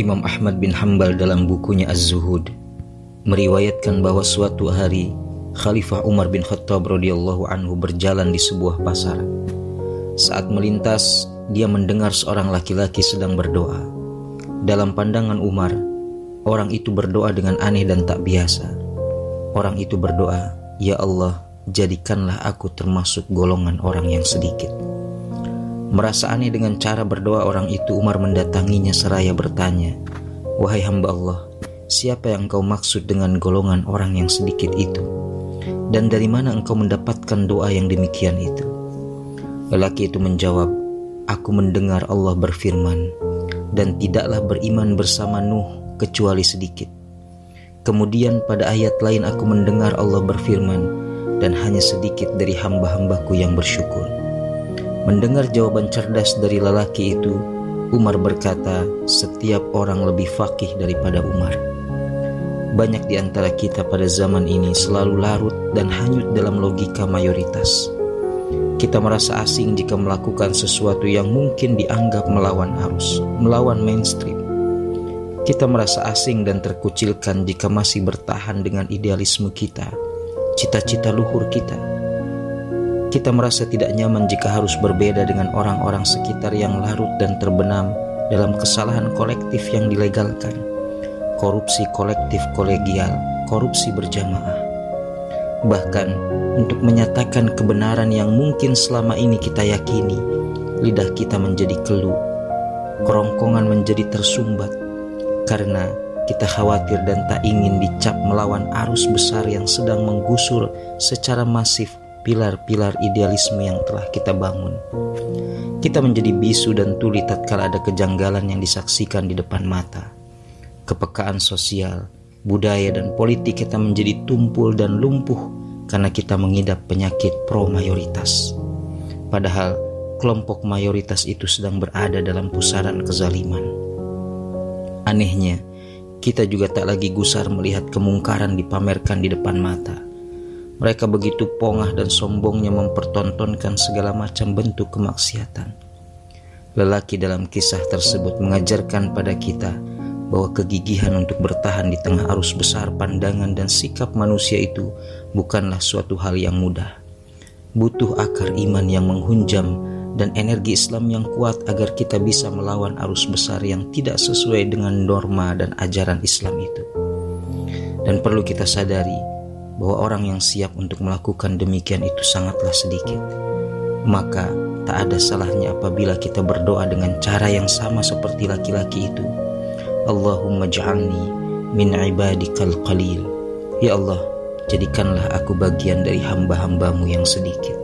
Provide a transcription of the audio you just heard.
Imam Ahmad bin Hanbal dalam bukunya Az-Zuhud meriwayatkan bahwa suatu hari Khalifah Umar bin Khattab radhiyallahu anhu berjalan di sebuah pasar. Saat melintas, dia mendengar seorang laki-laki sedang berdoa. Dalam pandangan Umar, orang itu berdoa dengan aneh dan tak biasa. Orang itu berdoa, "Ya Allah, jadikanlah aku termasuk golongan orang yang sedikit." Merasa aneh dengan cara berdoa orang itu, Umar mendatanginya seraya bertanya, "Wahai hamba Allah, siapa yang engkau maksud dengan golongan orang yang sedikit itu? Dan dari mana engkau mendapatkan doa yang demikian itu?" Lelaki itu menjawab, "Aku mendengar Allah berfirman, dan tidaklah beriman bersama Nuh kecuali sedikit. Kemudian pada ayat lain aku mendengar Allah berfirman, dan hanya sedikit dari hamba-hambaku yang bersyukur." Mendengar jawaban cerdas dari lelaki itu, Umar berkata, setiap orang lebih faqih daripada Umar. Banyak di antara kita pada zaman ini selalu larut dan hanyut dalam logika mayoritas. Kita merasa asing jika melakukan sesuatu yang mungkin dianggap melawan arus, melawan mainstream. Kita merasa asing dan terkucilkan jika masih bertahan dengan idealisme kita, cita-cita luhur kita. Kita merasa tidak nyaman jika harus berbeda dengan orang-orang sekitar yang larut dan terbenam dalam kesalahan kolektif yang dilegalkan. Korupsi kolektif kolegial, korupsi berjamaah. Bahkan untuk menyatakan kebenaran yang mungkin selama ini kita yakini, lidah kita menjadi keluh, kerongkongan menjadi tersumbat, karena kita khawatir dan tak ingin dicap melawan arus besar yang sedang menggusur secara masif pilar-pilar idealisme yang telah kita bangun. Kita menjadi bisu dan tuli tatkala ada kejanggalan yang disaksikan di depan mata. Kepekaan sosial, budaya dan politik kita menjadi tumpul dan lumpuh karena kita mengidap penyakit pro-mayoritas. Padahal kelompok mayoritas itu sedang berada dalam pusaran kezaliman. Anehnya, kita juga tak lagi gusar melihat kemungkaran dipamerkan di depan mata. Mereka begitu pongah dan sombongnya mempertontonkan segala macam bentuk kemaksiatan. Lelaki dalam kisah tersebut mengajarkan pada kita bahwa kegigihan untuk bertahan di tengah arus besar pandangan dan sikap manusia itu bukanlah suatu hal yang mudah. Butuh akar iman yang menghunjam dan energi Islam yang kuat agar kita bisa melawan arus besar yang tidak sesuai dengan norma dan ajaran Islam itu. Dan perlu kita sadari bahwa orang yang siap untuk melakukan demikian itu sangatlah sedikit. Maka tak ada salahnya apabila kita berdoa dengan cara yang sama seperti laki-laki itu. Allahumma ja'alni min ibadikal qalil. Ya Allah, jadikanlah aku bagian dari hamba-hambamu yang sedikit.